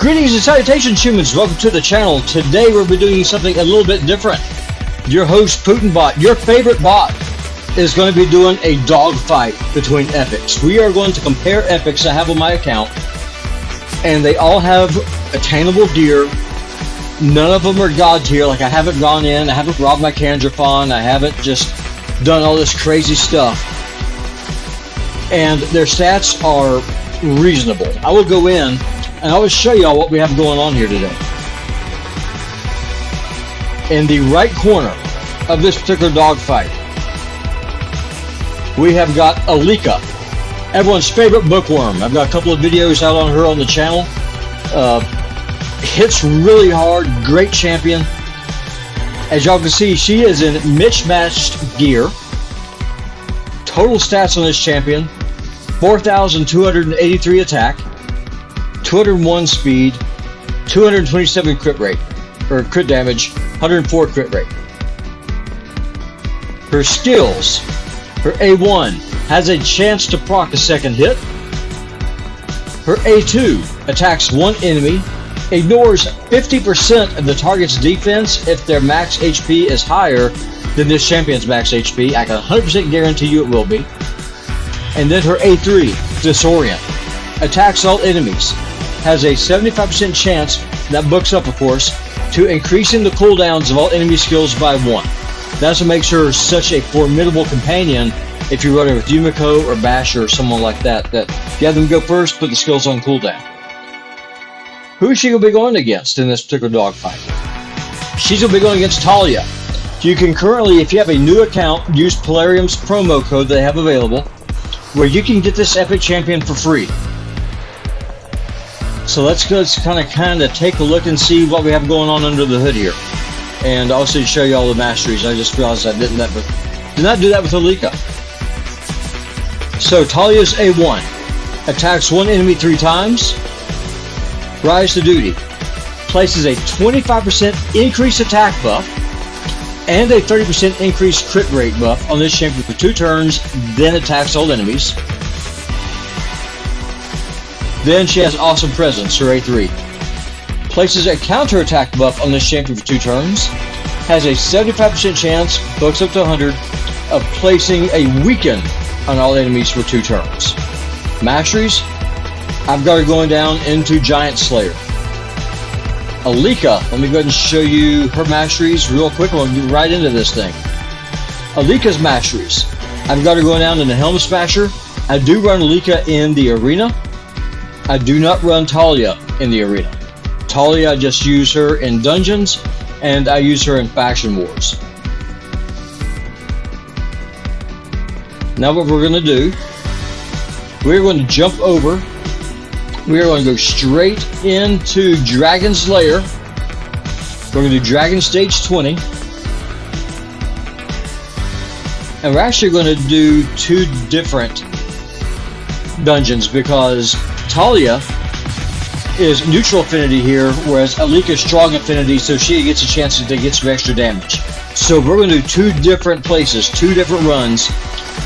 Greetings and salutations, humans. Welcome to the channel. Today we'll be doing something a little bit different. Your host, PutinBot, your favorite bot, is going to be doing a dogfight between epics. We are going to compare epics I have on my account, and they all have attainable gear. None of them are god tier. Like, I haven't gone in, I haven't robbed my Kandrafon, I haven't just done all this crazy stuff. And their stats are reasonable. I will go in and I will show y'all what we have going on here today. In the right corner of this particular dogfight, we have got Alika, everyone's favorite bookworm. I've got a couple of videos out on her on the channel. Hits really hard, great champion. As y'all can see, she is in mismatched gear. Total stats on this champion: 4,283 attack, 201 speed, 227 crit rate, or crit damage, 104 crit rate. Her skills: her A1 has a chance to proc a second hit. Her A2 attacks one enemy, ignores 50% of the target's defense if their max HP is higher than this champion's max HP. I can 100% guarantee you it will be. And then her A3, Disorient, attacks all enemies, has a 75% chance, that books up of course, to increasing the cooldowns of all enemy skills by 1. That's what makes her such a formidable companion if you're running with Yumiko or Basher or someone like that, that if you have them go first, put the skills on cooldown. Who is she going to be going against in this particular dogfight? She's going to be going against Tallia. You can currently, if you have a new account, use Polarium's promo code they have available, where you can get this epic champion for free. So let's kind of take a look and see what we have going on under the hood here, and also show you all the masteries. I just realized I did not do that with Alika. So Tallia's A1 attacks one enemy 3 times. Rise to duty places a 25% increased attack buff and a 30% increased crit rate buff on this champion for 2 turns, then attacks all enemies. Then she has Awesome Presence, her A3. Places a counterattack buff on this champion for 2 turns, has a 75% chance, books up to 100, of placing a Weaken on all enemies for 2 turns. Masteries: I've got her going down into Giant Slayer. Alika, let me go ahead and show you her masteries real quick. We'll get right into this thing. Alika's masteries: I've got her going down into Helm Smasher. I do run Alika in the arena. I do not run Tallia in the arena. Tallia, I just use her in dungeons, and I use her in faction wars. Now what we're going to do, we're going to jump over. We are going to go straight into Dragon's Lair. We're going to do Dragon Stage 20. And we're actually going to do 2 different dungeons, because Tallia is neutral affinity here, whereas Alika is strong affinity, so she gets a chance to get some extra damage. So we're going to do 2 different places, 2 different runs,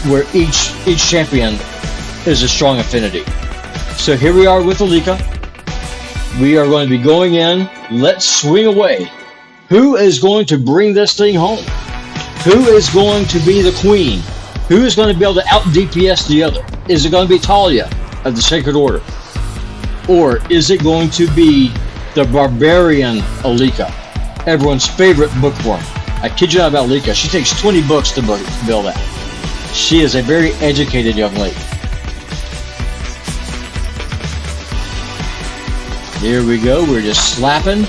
where each champion is a strong affinity. So here we are with Alika. We are going to be going in. Let's swing away. Who is going to bring this thing home? Who is going to be the queen? Who is going to be able to out DPS the other? Is it going to be Tallia of the Sacred Order? Or is it going to be the barbarian Alika, everyone's favorite bookworm? I kid you not about Alika. She takes 20 books to build that. She is a very educated young lady. Here we go. We're just slapping,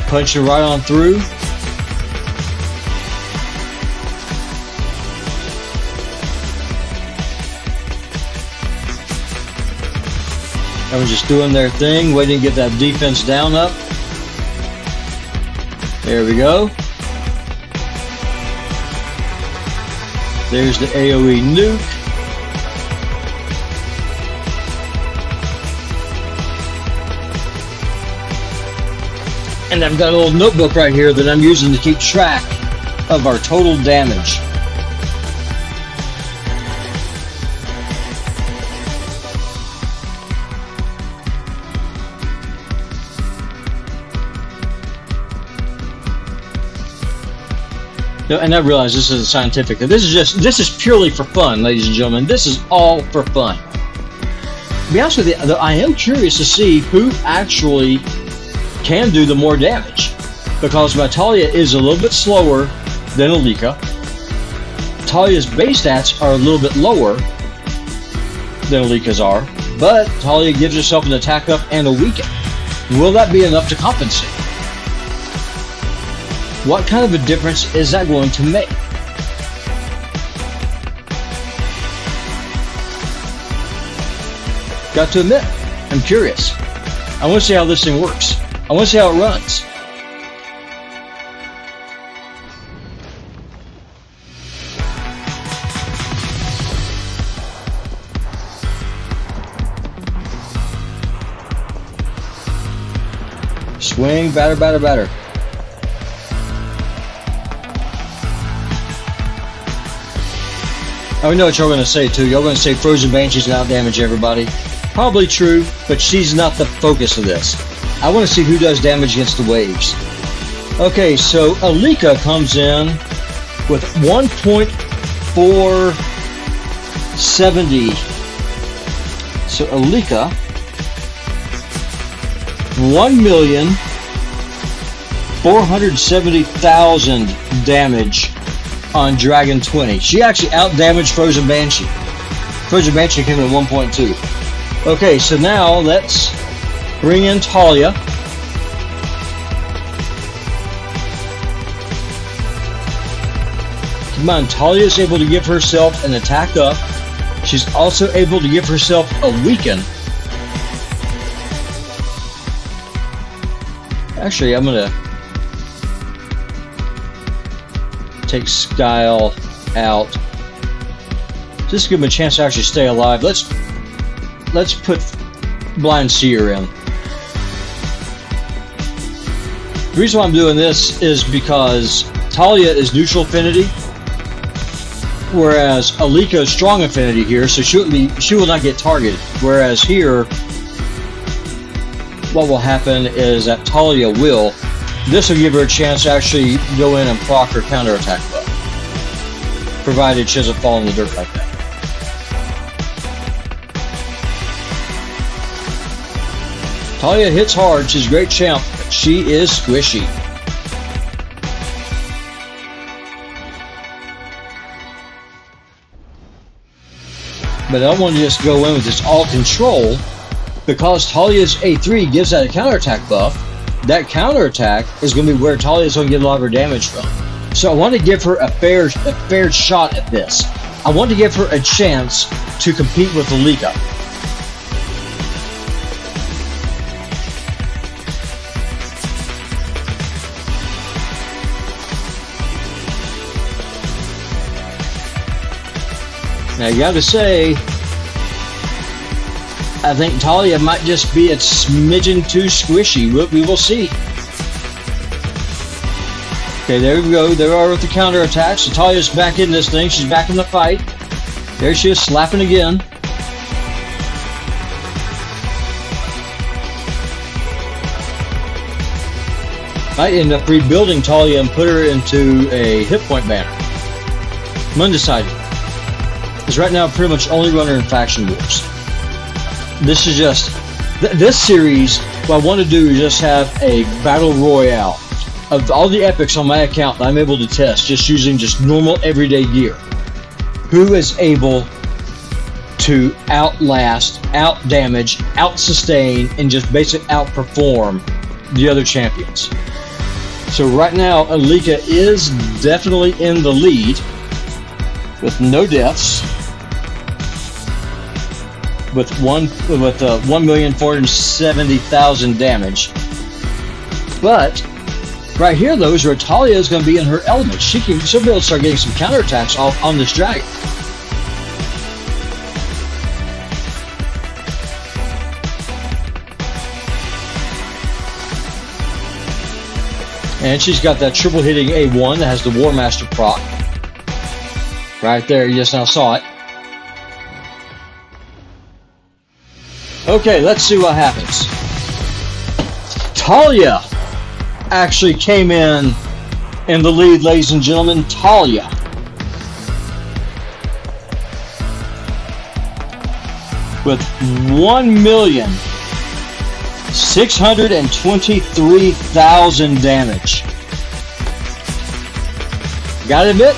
punching right on through. Everyone's just doing their thing, waiting to get that defense down up. There we go. There's the AoE nuke. And I've got a little notebook right here that I'm using to keep track of our total damage. And I realize this isn't scientific. This is purely for fun, ladies and gentlemen. This is all for fun. To be honest with you, though, I am curious to see who actually can do the more damage, because my Tallia is a little bit slower than Alika. Tallia's base stats are a little bit lower than Alika's are, but Tallia gives herself an attack up and a weaken. Will that be enough to compensate? What kind of a difference is that going to make? Got to admit, I'm curious. I want to see how this thing works. I want to see how it runs. Swing, batter, batter, batter. I know what y'all going to say too. Y'all going to say Frozen Banshee's going to outdamage everybody. Probably true, but she's not the focus of this. I want to see who does damage against the waves. Okay, so Alika comes in with 1.470. So Alika, 1,470,000 damage on Dragon 20. She actually outdamaged Frozen Banshee. Frozen Banshee came in at 1.2. Okay, so now let's bring in Tallia. Come on, Tallia is able to give herself an attack up. She's also able to give herself a weaken. Actually, I'm going to take Skyle out. Just to give him a chance to actually stay alive. Let's put Blind Seer in. The reason why I'm doing this is because Tallia is neutral affinity, whereas Alika is strong affinity here, so she will not get targeted. Whereas here, what will happen is that Tallia will. This will give her a chance to actually go in and proc her counterattack buff, provided she doesn't fall in the dirt like that. Tallia hits hard. She's a great champ, but she is squishy. But I don't want to just go in with this all control, because Talia's A3 gives that a counterattack buff. That counterattack is going to be where Tallia is going to get a lot of her damage from. So I want to give her a fair shot at this. I want to give her a chance to compete with Alika. Now you got to say, I think Tallia might just be a smidgen too squishy. We will see. Okay, there we go. There are with the counterattack. So Talia's back in this thing. She's back in the fight. There she is, slapping again. Might end up rebuilding Tallia and put her into a hit point banner. I'm undecided. Because right now, I pretty much only run her in Faction Wars. This is just, this series, what I want to do is just have a battle royale of all the epics on my account that I'm able to test just using just normal everyday gear. Who is able to outlast, outdamage, outsustain, and just basically outperform the other champions. So right now, Alika is definitely in the lead with no deaths. With 1,470,000 damage. But right here, though, is where Tallia is going to be in her element. She'll be able to start getting some counterattacks off on this dragon. And she's got that triple hitting A1 that has the War Master proc. Right there, you just now saw it. Okay, let's see what happens. Tallia actually came in In the lead, ladies and gentlemen, Tallia. With 1,623,000 damage. Gotta admit,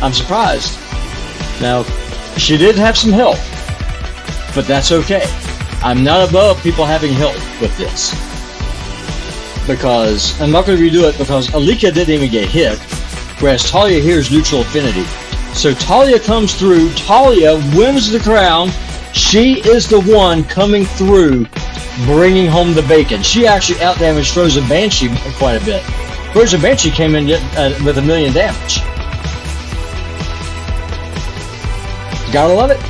I'm surprised. Now, she did have some help, but that's okay. I'm not above people having help with this. Because, I'm not going to redo it because Alika didn't even get hit, whereas Tallia here is neutral affinity. So Tallia comes through, Tallia wins the crown, she is the one coming through, bringing home the bacon. She actually outdamaged Frozen Banshee quite a bit. Frozen Banshee came in with 1 million damage. Gotta love it.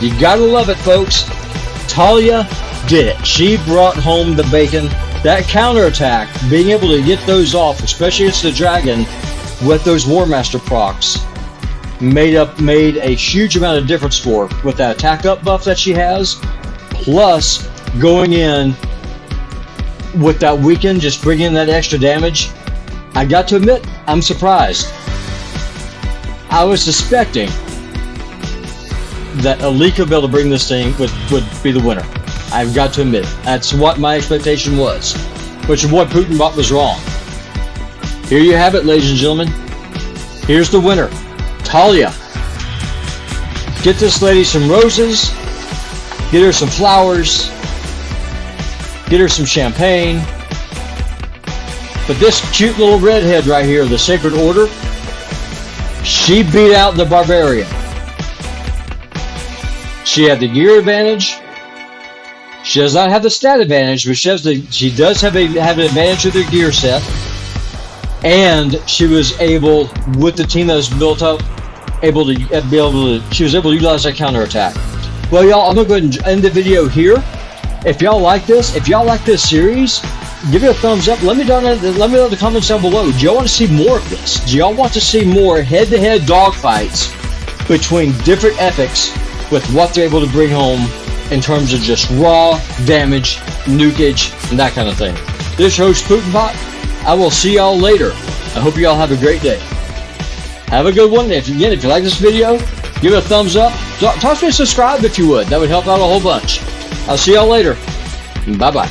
You gotta love it, folks. Tallia did it. She brought home the bacon. That counterattack, being able to get those off, especially against the dragon, with those War Master procs, made a huge amount of difference for her with that attack up buff that she has, plus going in with that weaken, just bringing in that extra damage. I got to admit, I'm surprised. I was suspecting that Alika would be able to bring this thing would be the winner. I've got to admit, that's what my expectation was, which is what PutinBot was wrong. Here you have it, ladies and gentlemen. Here's the winner, Tallia. Get this lady some roses, get her some flowers, get her some champagne. But this cute little redhead right here, the Sacred Order, she beat out the Barbarian. She had the gear advantage. She does not have the stat advantage, but she does have an advantage with her gear set. And she was able, with the team that was built up, she was able to utilize that counterattack. Well, y'all, I'm gonna go ahead and end the video here. If y'all like this series, give it a thumbs up. Let me know in the comments down below. Do y'all want to see more of this? Do y'all want to see more head-to-head dogfights between different epics with what they're able to bring home in terms of just raw damage, nukage, and that kind of thing? This host PutinBot. I will see y'all later. I hope y'all have a great day. Have a good one. If you like this video, give it a thumbs up. Toss me a subscribe if you would. That would help out a whole bunch. I'll see y'all later. Bye-bye.